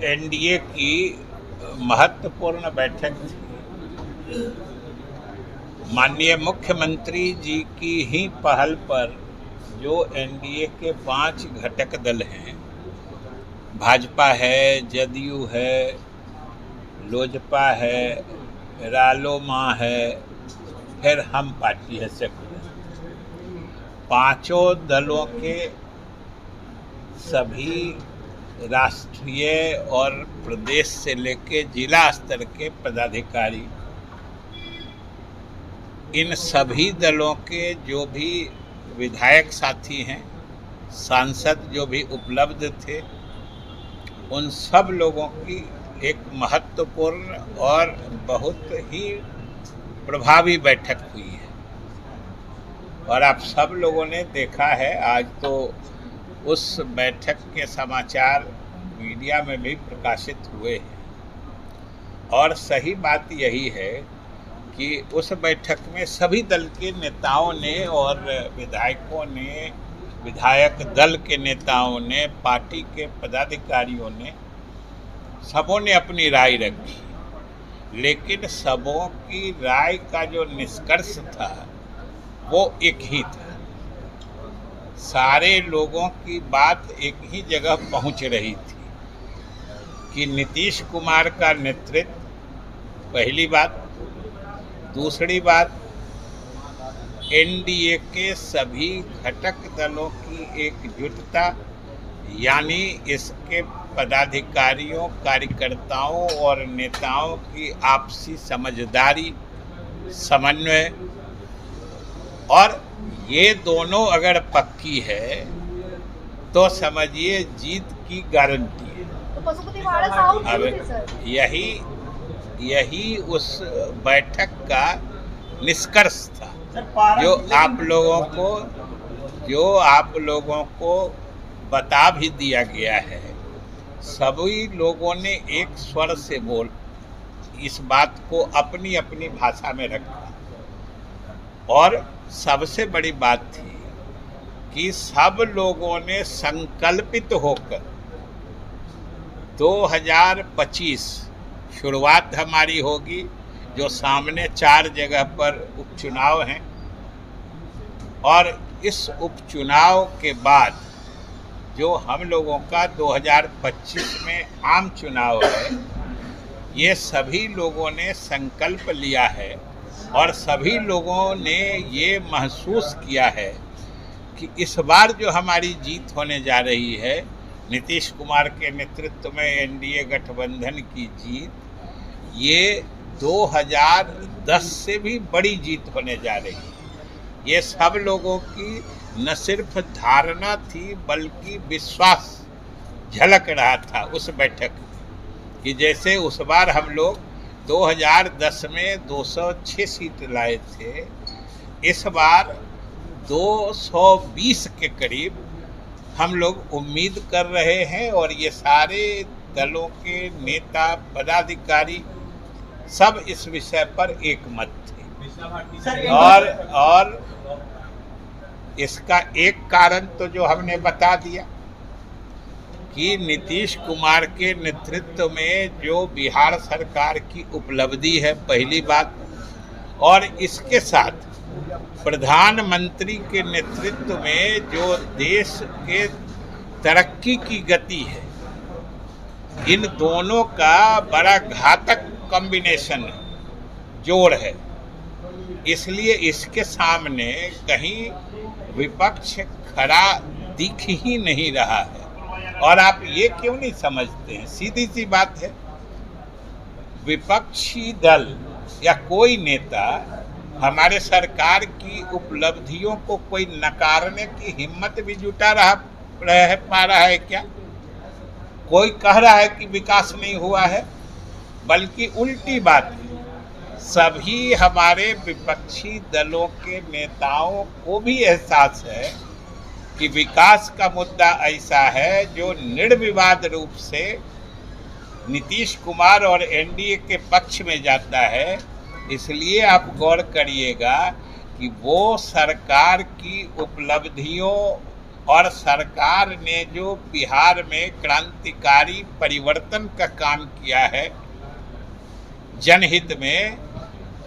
NDA की महत्वपूर्ण बैठक थी। माननीय मुख्यमंत्री जी की ही पहल पर जो एनडीए के 5 घटक दल हैं, भाजपा है, जदयू है, लोजपा है, रालोमा है, फिर हम पार्टी है सेकुलर, पांचों दलों के सभी राष्ट्रीय और प्रदेश से लेके जिला स्तर के पदाधिकारी, इन सभी दलों के जो भी विधायक साथी हैं, सांसद जो भी उपलब्ध थे, उन सब लोगों की एक महत्वपूर्ण और बहुत ही प्रभावी बैठक हुई है। और आप सब लोगों ने देखा है, आज तो उस बैठक के समाचार मीडिया में भी प्रकाशित हुए हैं। और सही बात यही है कि उस बैठक में सभी दल के नेताओं ने और विधायकों ने, विधायक दल के नेताओं ने, पार्टी के पदाधिकारियों ने, सबों ने अपनी राय रखी। लेकिन सबों की राय का जो निष्कर्ष था वो एक ही था। सारे लोगों की बात एक ही जगह पहुंच रही थी कि नीतीश कुमार का नेतृत्व, पहली बात। दूसरी बात, एनडीए के सभी घटक दलों की एकजुटता, यानी इसके पदाधिकारियों, कार्यकर्ताओं और नेताओं की आपसी समझदारी, समन्वय, और ये दोनों अगर पक्की है तो समझिए जीत की गारंटी है। अब यही उस बैठक का निष्कर्ष था, जो आप लोगों को बता भी दिया गया है। सभी लोगों ने एक स्वर से इस बात को अपनी अपनी भाषा में रखा। और सबसे बड़ी बात थी कि सब लोगों ने संकल्पित होकर 2025 शुरुआत हमारी होगी, जो सामने 4 जगह पर उपचुनाव हैं, और इस उपचुनाव के बाद जो हम लोगों का 2025 में आम चुनाव है, ये सभी लोगों ने संकल्प लिया है। और सभी लोगों ने ये महसूस किया है कि इस बार जो हमारी जीत होने जा रही है, नीतीश कुमार के नेतृत्व में एनडीए गठबंधन की जीत, ये 2010 से भी बड़ी जीत होने जा रही है। ये सब लोगों की न सिर्फ धारणा थी, बल्कि विश्वास झलक रहा था उस बैठक में, कि जैसे उस बार हम लोग 2010 में 206 सीट लाए थे, इस बार 220 के करीब हम लोग उम्मीद कर रहे हैं। और ये सारे दलों के नेता, पदाधिकारी सब इस विषय पर एकमत थे। और इसका एक कारण तो जो हमने बता दिया कि नीतीश कुमार के नेतृत्व में जो बिहार सरकार की उपलब्धि है, पहली बात, और इसके साथ प्रधानमंत्री के नेतृत्व में जो देश के तरक्की की गति है, इन दोनों का बड़ा घातक कॉम्बिनेशन जोड़ है। इसलिए इसके सामने कहीं विपक्ष खड़ा दिख ही नहीं रहा है। और आप ये क्यों नहीं समझते हैं? सीधी सी बात है, विपक्षी दल या कोई नेता हमारे सरकार की उपलब्धियों को कोई नकारने की हिम्मत भी जुटा पा रहा है क्या? कोई कह रहा है कि विकास नहीं हुआ है? बल्कि उल्टी बात है, सभी हमारे विपक्षी दलों के नेताओं को भी एहसास है कि विकास का मुद्दा ऐसा है जो निर्विवाद रूप से नीतीश कुमार और एनडीए के पक्ष में जाता है। इसलिए आप गौर करिएगा कि वो सरकार की उपलब्धियों और सरकार ने जो बिहार में क्रांतिकारी परिवर्तन का काम किया है जनहित में,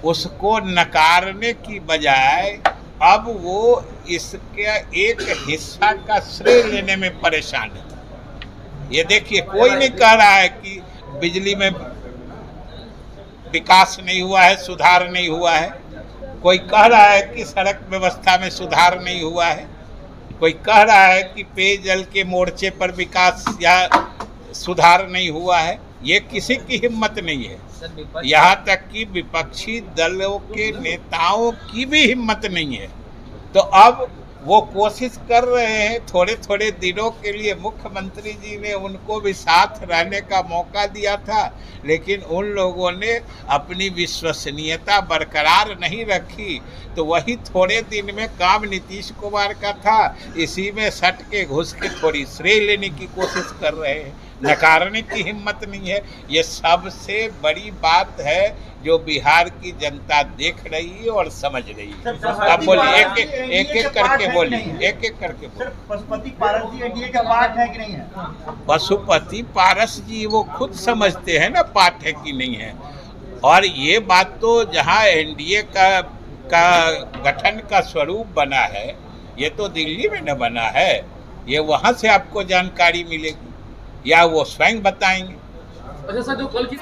उसको नकारने की बजाय अब वो इसके एक हिस्सा का श्रेय लेने में परेशान है। ये देखिए, कोई नहीं कह रहा है कि बिजली में विकास नहीं हुआ है, सुधार नहीं हुआ है। कोई कह रहा है कि सड़क व्यवस्था में सुधार नहीं हुआ है। कोई कह रहा है कि पेयजल के मोर्चे पर विकास या सुधार नहीं हुआ है। ये किसी की हिम्मत नहीं है। यहाँ तक कि विपक्षी दलों के नेताओं की भी हिम्मत नहीं है। तो अब वो कोशिश कर रहे हैं, थोड़े थोड़े दिनों के लिए मुख्यमंत्री जी ने उनको भी साथ रहने का मौका दिया था, लेकिन उन लोगों ने अपनी विश्वसनीयता बरकरार नहीं रखी। तो वही थोड़े दिन में काम नीतीश कुमार का था, इसी में सट के घुस के थोड़ी श्रेय लेने की कोशिश कर रहे हैं। नकारने की हिम्मत नहीं है। ये सबसे बड़ी बात है जो बिहार की जनता देख रही है और समझ रही है। अब बोलिए, एक करके बोलिए, एक करके बोलिए। पशुपति पारस जी एनडीए का पार्ट है कि नहीं है? पशुपति पारस जी वो खुद समझते हैं ना पार्ट है कि नहीं है। और ये बात तो जहाँ एनडीए का गठन का स्वरूप बना है, ये तो दिल्ली में न बना है। ये वहाँ से आपको जानकारी मिलेगी या वो स्वयं बताएंगे। अच्छा सर, जो कल की